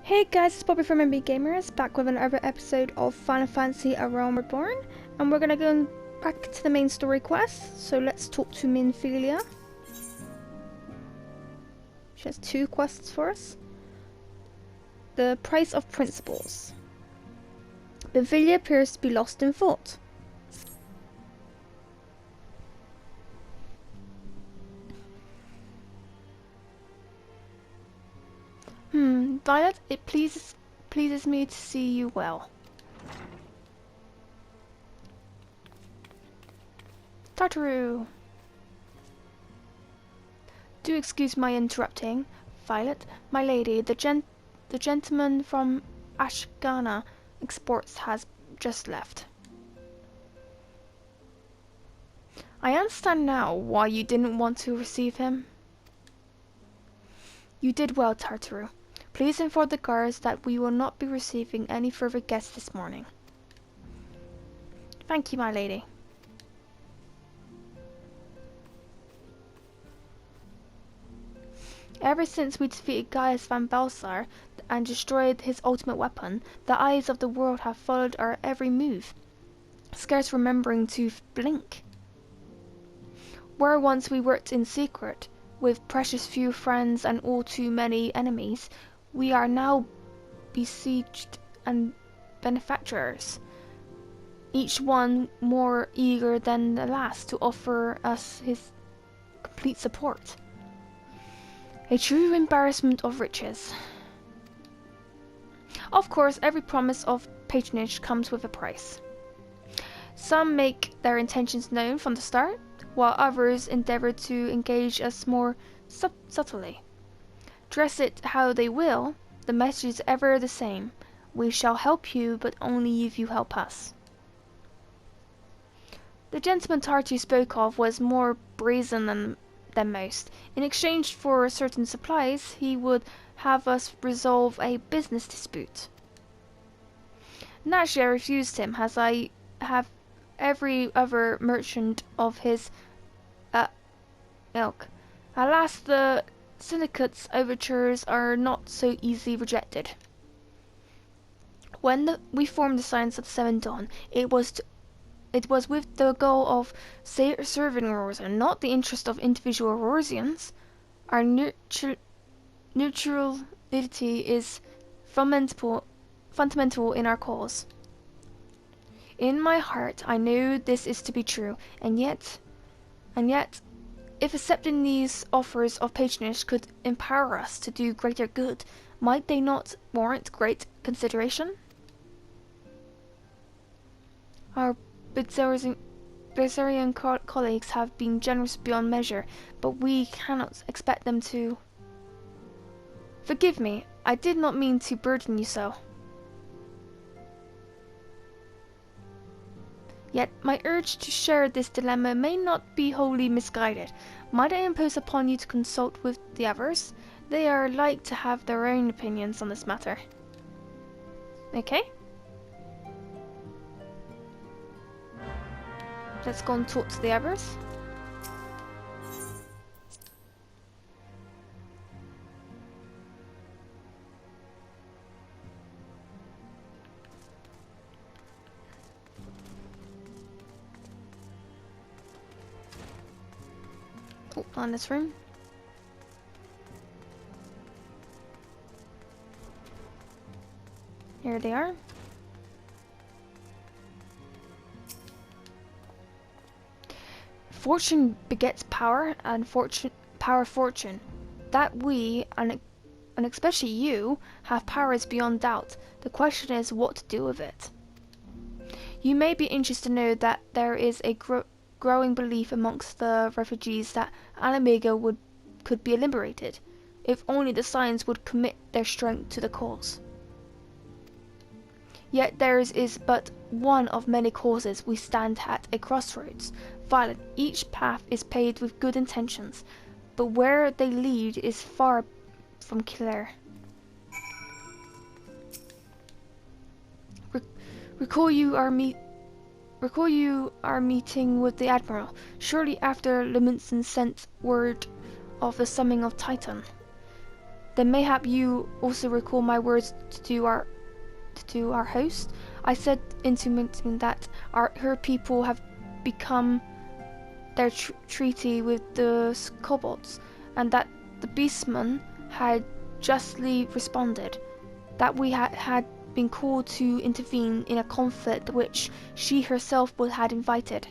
Hey guys, it's Bobby from MBgamerz, back with another episode of Final Fantasy A Realm Reborn, and we're gonna go back to the main story quest, so let's talk to Minfilia. She has two quests for us. The Price of Principles. Minfilia appears to be lost in thought. Violet, it pleases me to see you well. Tartaru! Do excuse my interrupting. Violet, my lady, the gentleman from Ashgana Exports has just left. I understand now why you didn't want to receive him. You did well, Tartaru. Please inform the guards that we will not be receiving any further guests this morning. Thank you, my lady. Ever since we defeated Gaius van Belsar and destroyed his ultimate weapon, the eyes of the world have followed our every move, scarce remembering to blink. Where once we worked in secret, with precious few friends and all too many enemies, we are now besieged and benefactors, each one more eager than the last to offer us his complete support. A true embarrassment of riches. Of course, every promise of patronage comes with a price. Some make their intentions known from the start, while others endeavor to engage us more subtly. Dress it how they will, the message is ever the same. We shall help you, but only if you help us. The gentleman Tartu spoke of was more brazen than most. In exchange for certain supplies, he would have us resolve a business dispute. Naturally, I refused him, as I have every other merchant of his ilk. Alas, the syndicate's overtures are not so easily rejected. When we formed the Science of the Seven Dawn, it was with the goal of serving Aurora, not the interest of individual Aurorsians. Our neutrality is fundamental in our cause. In my heart, I know this is to be true, and yet, if accepting these offers of patronage could empower us to do greater good, might they not warrant great consideration? Our Berserkian colleagues have been generous beyond measure, but we cannot expect them to... Forgive me, I did not mean to burden you so. Yet my urge to share this dilemma may not be wholly misguided. Might I impose upon you to consult with the others? They are like to have their own opinions on this matter. Okay? Let's go and talk to the others. Oh, on this room. Here they are. Fortune begets power, and fortune. That we, and especially you, have power is beyond doubt. The question is what to do with it. You may be interested to know that there is a growing belief amongst the refugees that Alamega could be liberated, if only the Scions would commit their strength to the cause. Yet theirs is but one of many causes. We stand at a crossroads. Violet, each path is paved with good intentions, but where they lead is far from clear. Recall you our meeting with the Admiral, shortly after Leminson sent word of the summoning of Titan. Then mayhap you also recall my words to our host. I said intimating that her people have become their treaty with the kobolds, and that the beastman had justly responded, that we had been called to intervene in a conflict which she herself had invited.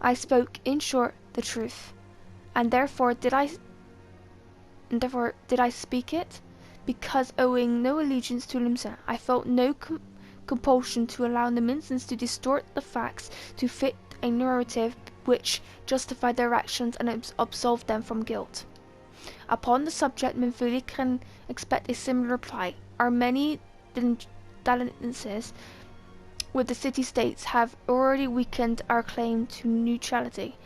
I spoke, in short, the truth, and therefore did I speak it, because owing no allegiance to Limsa, I felt no compulsion to allow the Mincins to distort the facts to fit a narrative which justified their actions and absolved them from guilt. Upon the subject, Minfuli can expect a similar reply. Our many dalliances with the city-states have already weakened our claim to neutrality,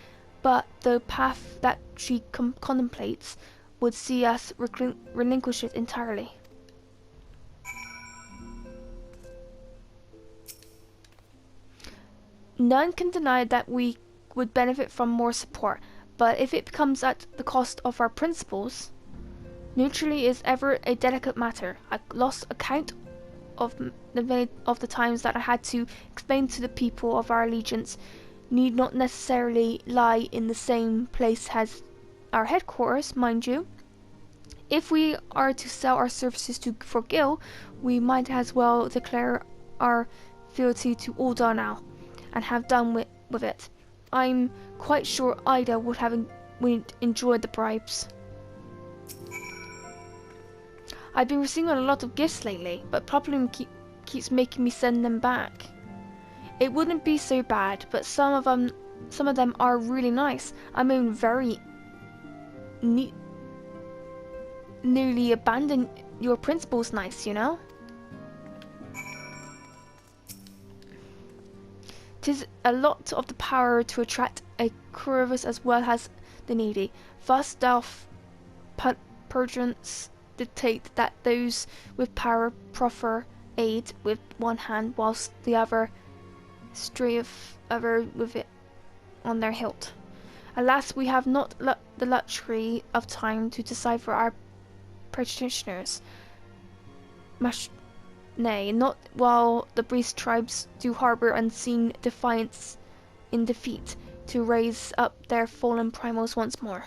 but the path that she contemplates would see us relinquish it entirely. None can deny that we would benefit from more support, but if it comes at the cost of our principles, neutrality is ever a delicate matter. I lost account of the times that I had to explain to the people of our allegiance need not necessarily lie in the same place as our headquarters, mind you. If we are to sell our services for Gil, we might as well declare our fealty to Ul'dah now, and have done with it. I'm quite sure Ida would have enjoyed the bribes. I've been receiving a lot of gifts lately, but problem keeps making me send them back. It wouldn't be so bad, but some of them are really nice. I mean, very nearly abandon your principles nice, you know? 'Tis a lot of the power to attract a curious as well as the needy. Thus doth prudence dictate that those with power proffer aid with one hand, whilst the other striveth with it on their hilt. Alas, we have not the luxury of time to decipher our practitioners. Nay, not while the beast tribes do harbour unseen defiance in defeat, to raise up their fallen primals once more.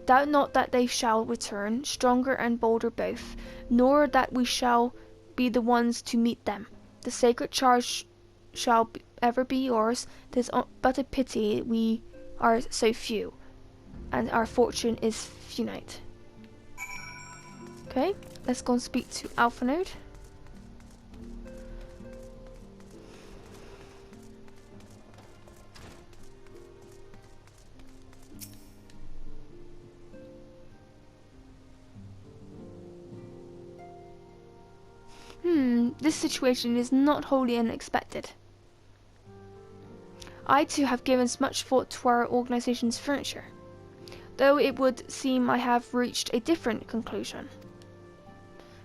Doubt not that they shall return, stronger and bolder both, nor that we shall be the ones to meet them. The sacred charge shall ever be yours. 'Tis but a pity we are so few, and our fortune is finite. Okay, let's go and speak to Alphanode. This situation is not wholly unexpected. I too have given much thought to our organization's furniture, though it would seem I have reached a different conclusion.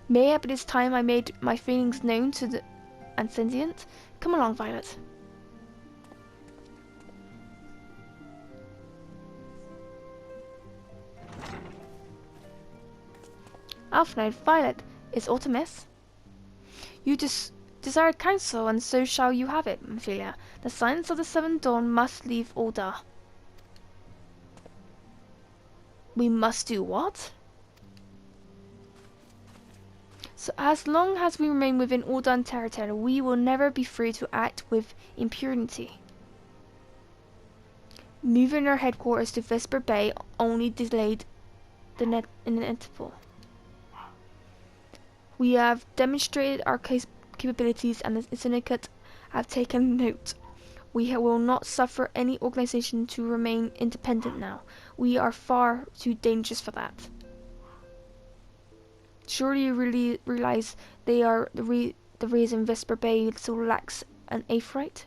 Mayhap it is time I made my feelings known to the Ascendant. Come along, Violet. Alphanode, Violet, is aught amiss? You desired counsel, and so shall you have it, Ophelia. The Science of the Seventh Dawn must leave Ul'dah. We must do what? So as long as we remain within Ul'dah territory, we will never be free to act with impunity. Moving our headquarters to Vesper Bay only delayed the inevitable. We have demonstrated our capabilities, and the syndicate have taken note. We will not suffer any organization to remain independent now. We are far too dangerous for that. Surely you really realize they are the reason Vesper Bay still lacks an Aetheryte?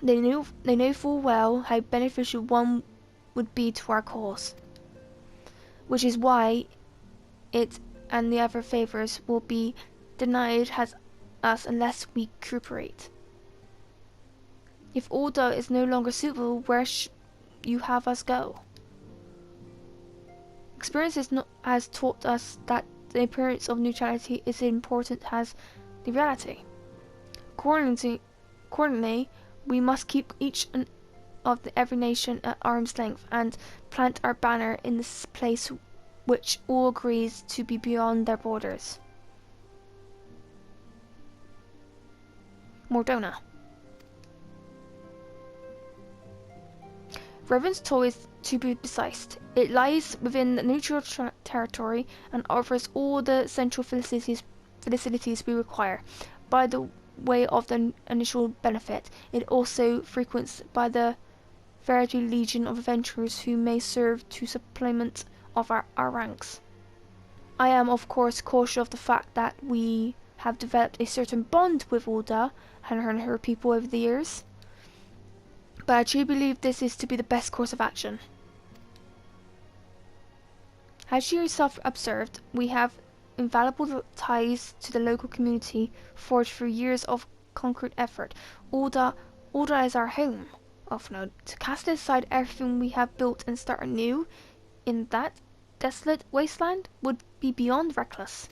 They know full well how beneficial one would be to our cause, which is why it and the other favors will be denied us unless we cooperate. If Ul'dah is no longer suitable, where you have us go? Experience has taught us that the appearance of neutrality is as important as the reality. Accordingly, we must keep each of every nation at arm's length and plant our banner in this place which all agrees to be beyond their borders. Mordona. Revan's toys, to be precise. It lies within the neutral territory and offers all the central facilities we require. By the way of the initial benefit, it also frequents by the variety legion of adventurers who may serve to supplement of our ranks. I am of course cautious of the fact that we have developed a certain bond with Ulda and her people over the years, but I truly believe this is to be the best course of action. As you yourself observed, we have invaluable ties to the local community forged through years of concrete effort. Ulda is our home. Offnote. To cast aside everything we have built and start anew in that desolate wasteland would be beyond reckless.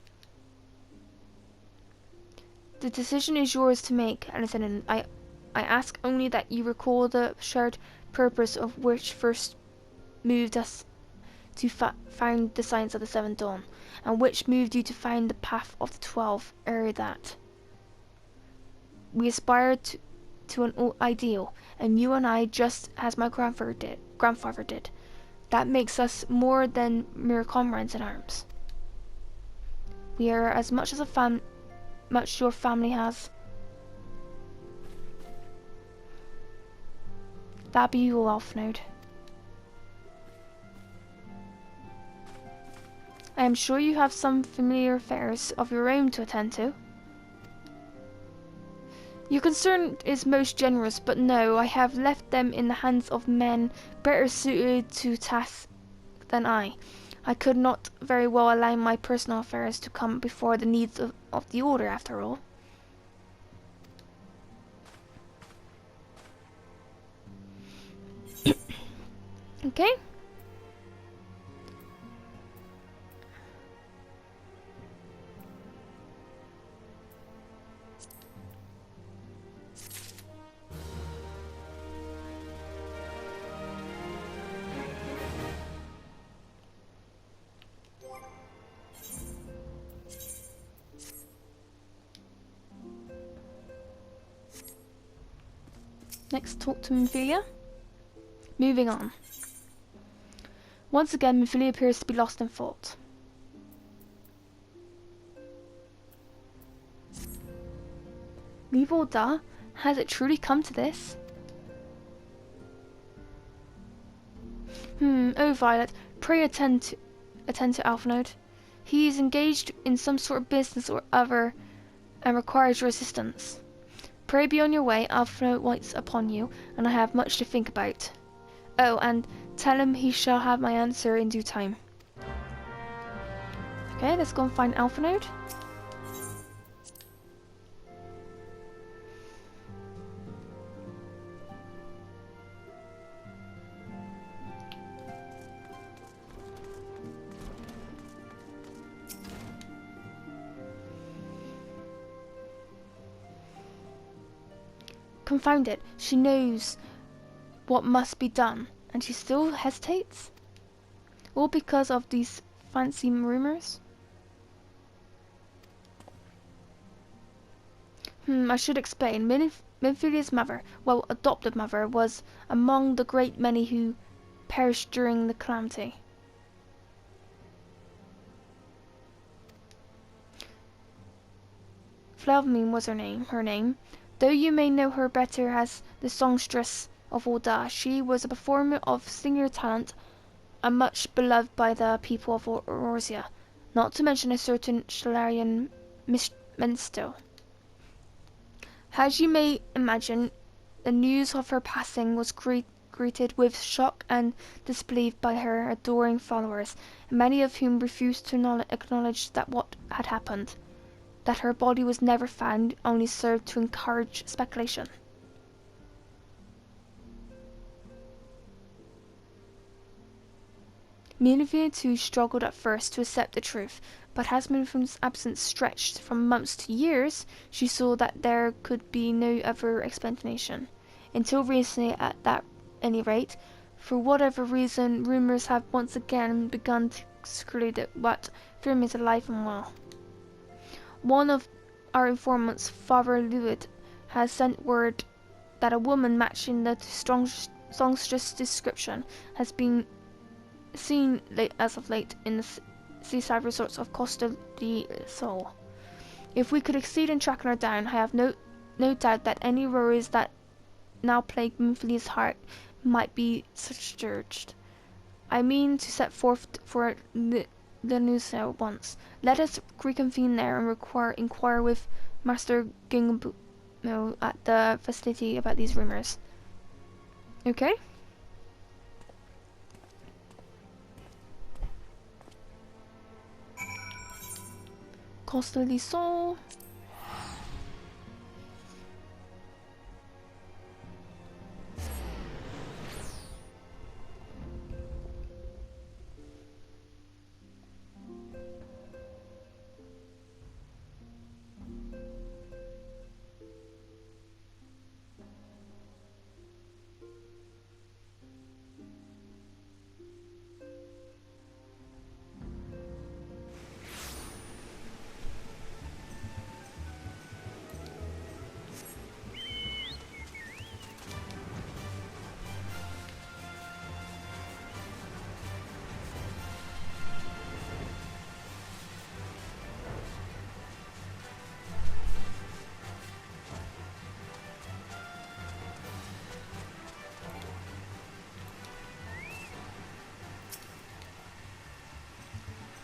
The decision is yours to make, Lieutenant. I ask only that you recall the shared purpose of which first moved us to find the science of the Seventh Dawn, and which moved you to find the path of the 12 ere that. We aspired to an ideal, and you and I, just as my grandfather did. That makes us more than mere comrades in arms. We are as much as much your family has. That be you, Alfnode. I am sure you have some familiar affairs of your own to attend to. Your concern is most generous, but no, I have left them in the hands of men better suited to tasks than I. I could not very well allow my personal affairs to come before the needs of the Order, after all. Okay. Next, talk to Minfilia. Moving on. Once again, Minfilia appears to be lost in thought. Leave Ulda? Has it truly come to this? Oh Violet, pray attend to Alphanode. He is engaged in some sort of business or other and requires your assistance. Pray be on your way, Alphanode waits upon you, and I have much to think about. Oh, and tell him he shall have my answer in due time. Okay, let's go and find Alphanode. Confound it, she knows what must be done, and she still hesitates? All because of these fancy rumors? I should explain. Minfilia's mother, well, adopted mother, was among the great many who perished during the calamity. Flavmine was her name. Though you may know her better as the songstress of Ulda, she was a performer of singular talent and much beloved by the people of Eorzea, not to mention a certain Shalarian minstrel. As you may imagine, the news of her passing was greeted with shock and disbelief by her adoring followers, many of whom refused to acknowledge that what had happened. That her body was never found only served to encourage speculation. Minerva too struggled at first to accept the truth, but as Miriam's absence stretched from months to years, she saw that there could be no other explanation. Until recently, at any rate, for whatever reason, rumors have once again begun to circulate that what Miriam is alive and well. One of our informants, Father Lewitt, has sent word that a woman matching the songstress description has been seen as of late in the seaside resorts of Costa del Sol. If we could succeed in tracking her down, I have no doubt that any worries that now plague Moonflea's heart might be stirred. I mean to set forth for the news at once. Let us reconvene there and inquire with Master Gingbro at the facility about these rumors. Okay? Costa del Sol.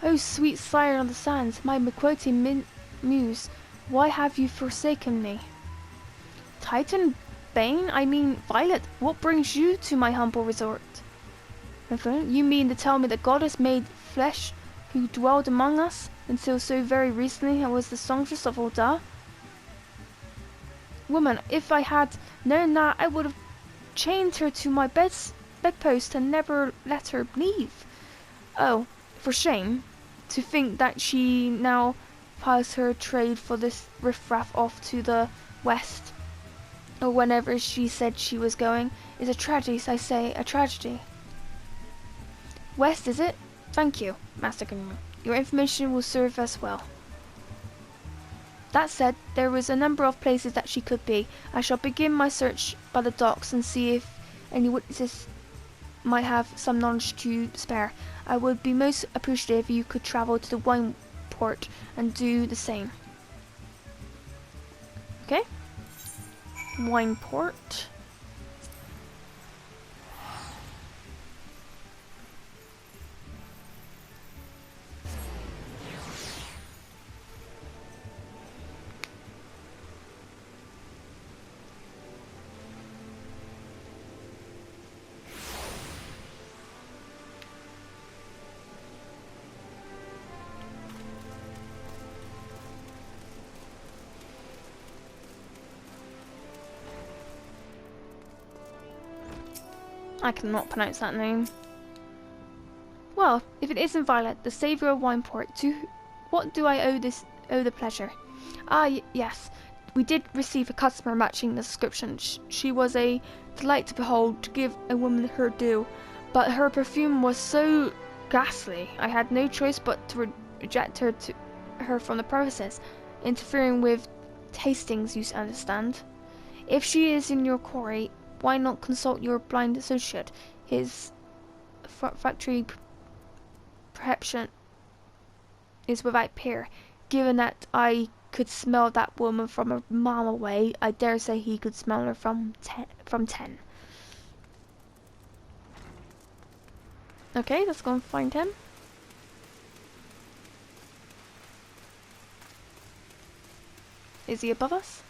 O sweet sire on the sands, my McQuote muse, why have you forsaken me? Titan Bane, I mean Violet, what brings you to my humble resort? You mean to tell me the goddess made flesh who dwelled among us until so very recently was the songstress of Ul'dah? Woman, if I had known that, I would have chained her to my bedpost and never let her leave. Oh, for shame. To think that she now piles her trade for this riffraff off to the west, or whenever she said she was going, is a tragedy, I say, a tragedy. West, is it? Thank you, Master Gingbro. Your information will serve us well. That said, there was a number of places that she could be. I shall begin my search by the docks and see if any witnesses might have some knowledge to spare. I would be most appreciative if you could travel to the wine port and do the same. Okay? Wine port. I cannot pronounce that name. Well, if it isn't Violet, the saviour of Wineport, to what do I owe the pleasure? Yes, we did receive a customer matching the description. She was a delight to behold, to give a woman her due, but her perfume was so ghastly, I had no choice but to reject her from the premises, interfering with tastings, you understand. If she is in your quarry, why not consult your blind associate? His factory perception is without peer. Given that I could smell that woman from a mile away, I dare say he could smell her from 10. Okay, let's go and find him. Is he above us?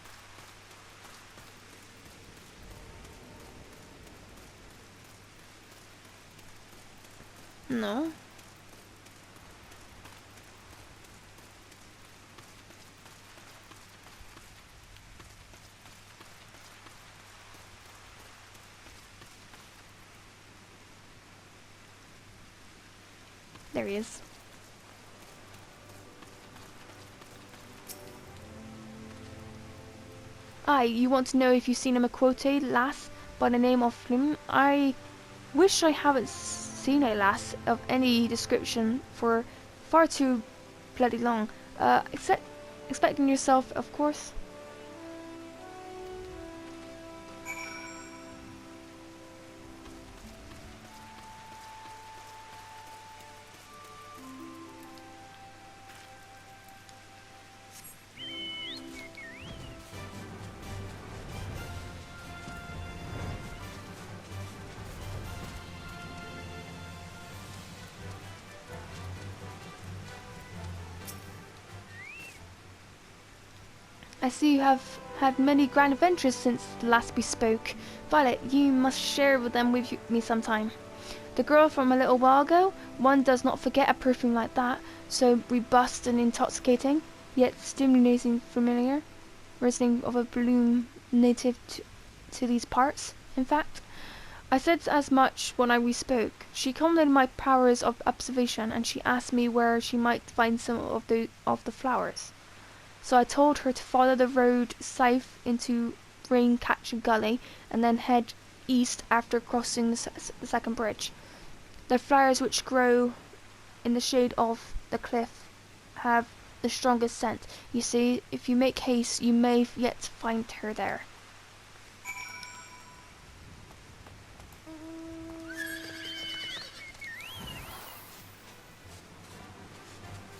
No. There he is. Aye, you want to know if you've seen a McQuote lass by the name of Flynn? I wish I haven't seen a lass of any description for far too bloody long. Expecting yourself, of course. I see you have had many grand adventures since the last we spoke. Violet, you must share them with me sometime. The girl from a little while ago, one does not forget a perfume like that, so robust and intoxicating, yet stimulating familiar, reminiscing of a bloom native to these parts. In fact, I said as much when we spoke. She commended my powers of observation, and she asked me where she might find some of the flowers. So I told her to follow the road south into Rain-Catcher Gully and then head east after crossing the second bridge. The flowers which grow in the shade of the cliff have the strongest scent. You see, if you make haste, you may yet find her there.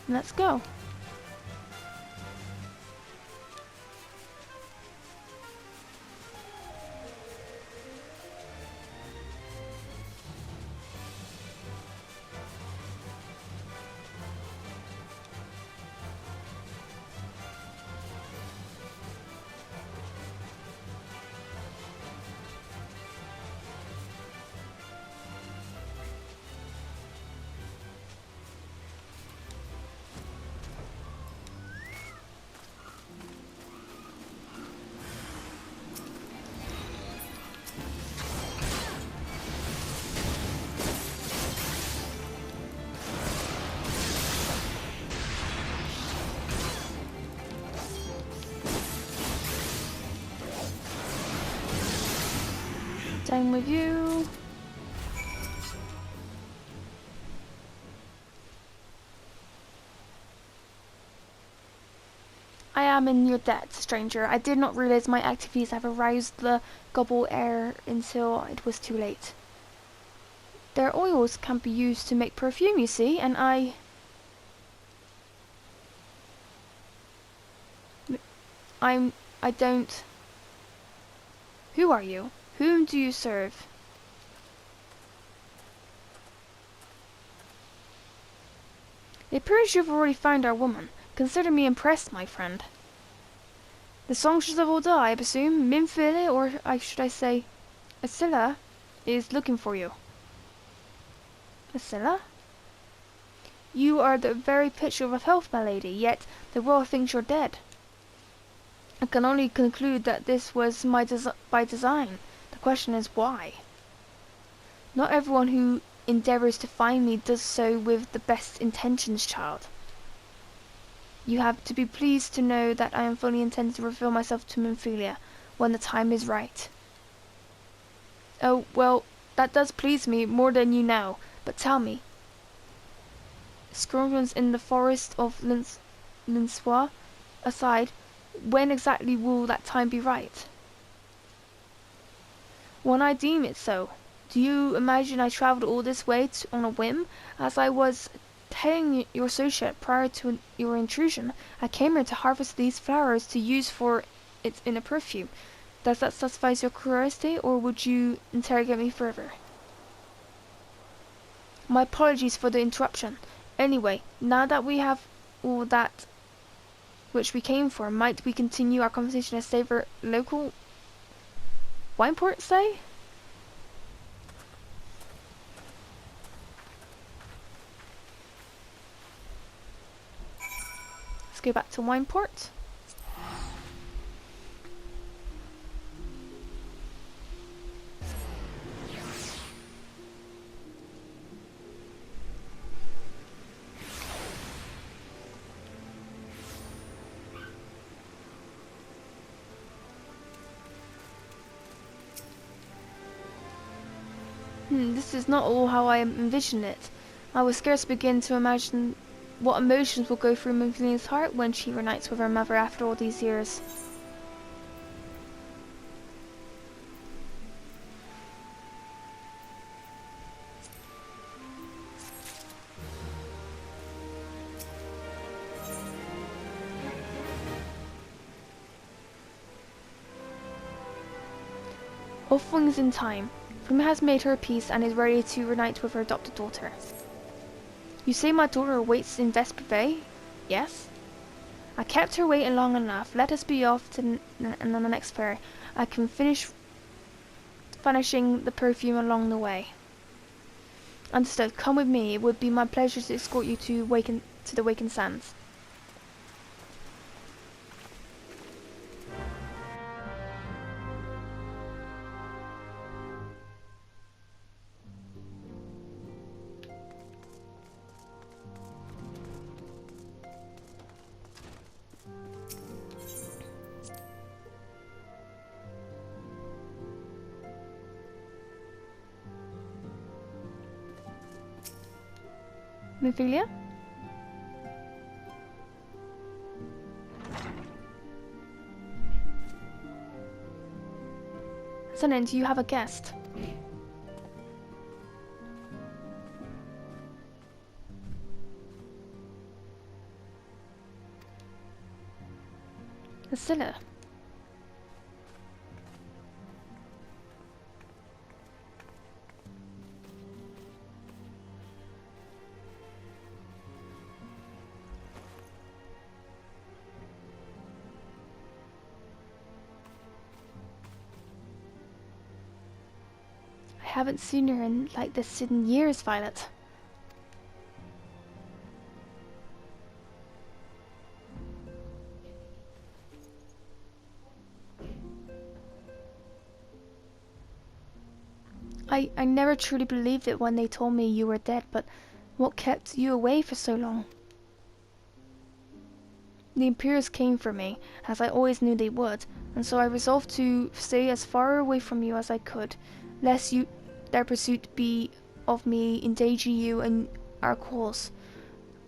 Let's go. Same with you. I am in your debt, stranger. I did not realize my activities have aroused the gobble air until it was too late. Their oils can be used to make perfume, you see, and I don't... Who are you? Whom do you serve? It appears you've already found our woman. Consider me impressed, my friend. The songsters of Ul'dah, I presume, Minfili, or should I say, Asilla, is looking for you. Asilla? You are the very picture of health, my lady, yet the world thinks you're dead. I can only conclude that this was by design. The question is why? Not everyone who endeavours to find me does so with the best intentions, child. You have to be pleased to know that I am fully intended to reveal myself to Minfilia when the time is right. Oh, well, that does please me more than you know, but tell me, scourgings in the forest of Linsois aside, when exactly will that time be right? When I deem it so. Do you imagine I travelled all this way on a whim? As I was telling your associate prior to your intrusion, I came here to harvest these flowers to use for it in a perfume. Does that satisfy your curiosity, or would you interrogate me further? My apologies for the interruption. Anyway, now that we have all that which we came for, might we continue our conversation at savor local Wineport, say? Let's go back to Wineport. This is not all how I envisioned it. I will scarce begin to imagine what emotions will go through Michelina's heart when she reunites with her mother after all these years. All things in time. Frima has made her peace and is ready to reunite with her adopted daughter. You say my daughter waits in Vesper Bay? Yes? I kept her waiting long enough. Let us be off to the next fair. I can finish finishing the perfume along the way. Understood. Come with me. It would be my pleasure to escort you to the Wakened Sands. Ophelia? Zenon, do you have a guest? Asilla. I haven't seen her in like this in years, Violet. I never truly believed it when they told me you were dead, but what kept you away for so long? The Imperials came for me, as I always knew they would, and so I resolved to stay as far away from you as I could, lest their pursuit be of me endanger you and our cause.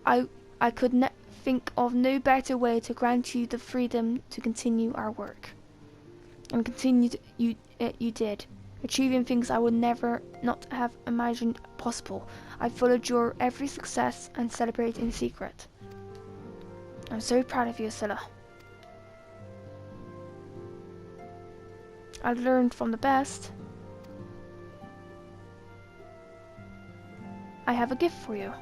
I could think of no better way to grant you the freedom to continue our work. And continued you did, achieving things I would never not have imagined possible. I followed your every success and celebrated in secret. I'm so proud of you, Asilla. I've learned from the best. I have a gift for you.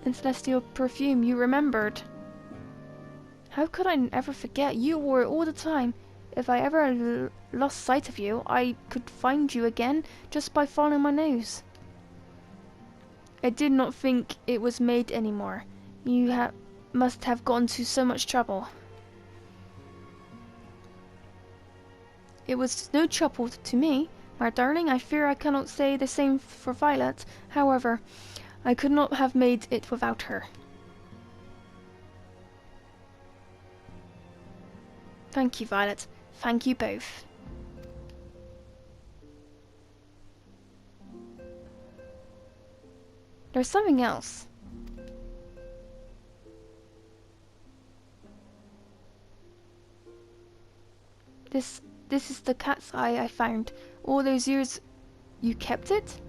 And celestial perfume you remembered. How could I ever forget? You wore it all the time. If I ever lost sight of you, I could find you again just by following my nose. I did not think it was made anymore. You must have gone to so much trouble. It was no trouble to me, my darling. I fear I cannot say the same for Violet. However, I could not have made it without her. Thank you, Violet. Thank you both. There's something else. This is the cat's eye I found. All those years you kept it?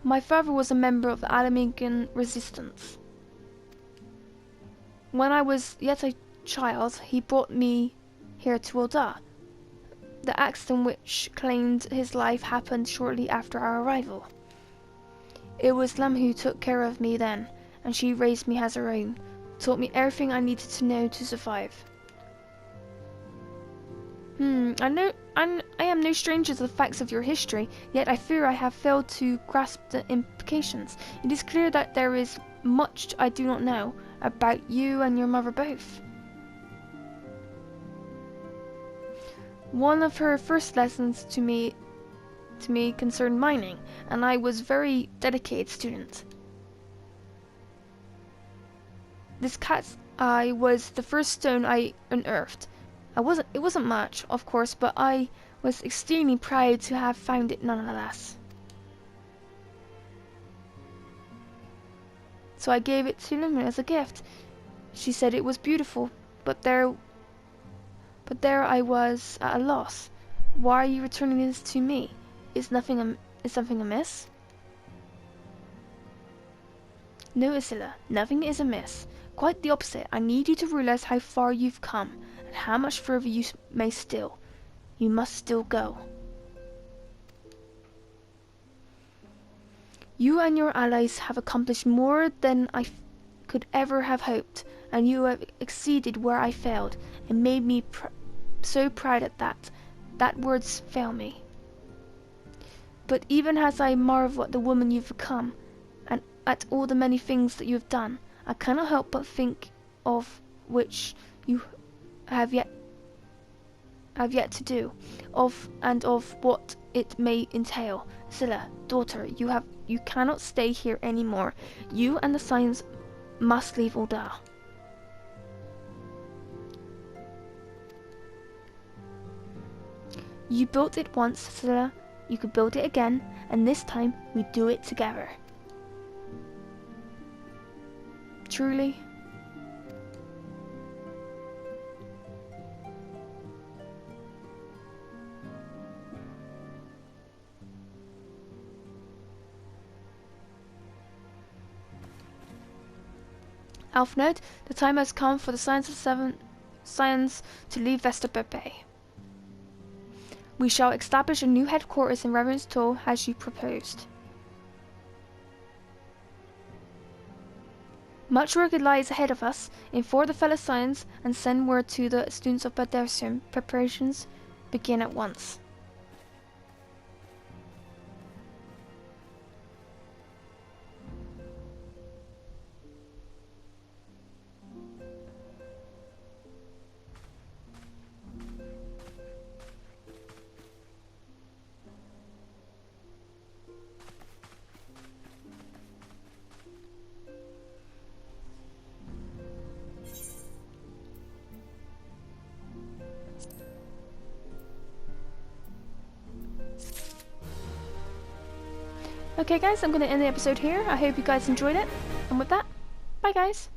My father was a member of the Alamigan resistance. When I was yet a child, he brought me here to Ul'dah. The accident which claimed his life happened shortly after our arrival. It was Lem who took care of me then, and she raised me as her own, taught me everything I needed to know to survive. I am no stranger to the facts of your history, yet I fear I have failed to grasp the implications. It is clear that there is much I do not know about you and your mother both. One of her first lessons to me concerned mining, and I was a very dedicated student. This cat's eye was the first stone I unearthed. It wasn't much, of course, but I was extremely proud to have found it nonetheless. So I gave it to Luna as a gift. She said it was beautiful, but there I was at a loss. Why are you returning this to me? Is something amiss? No, Isilla, nothing is amiss. Quite the opposite. I need you to realize how far you've come, and how much further you may still. You must still go. You and your allies have accomplished more than I could ever have hoped, and you have exceeded where I failed, and made me so proud at that. That words fail me. But even as I marvel at the woman you've become, and at all the many things that you have done, I cannot help but think of which you have yet to do, of what it may entail. Scylla, daughter, you cannot stay here anymore. You and the Scions must leave Ul'dah. You built it once, Scylla. You could build it again, and this time we do it together. Truly. Alpha note, the time has come for the Scions to leave Vesterberg Bay. We shall establish a new headquarters in Reverend's Toll as you proposed. Much work lies ahead of us. Inform the fellow Scions and send word to the students of Badarsum. Preparations begin at once. Okay guys, I'm going to end the episode here. I hope you guys enjoyed it. And with that, bye guys.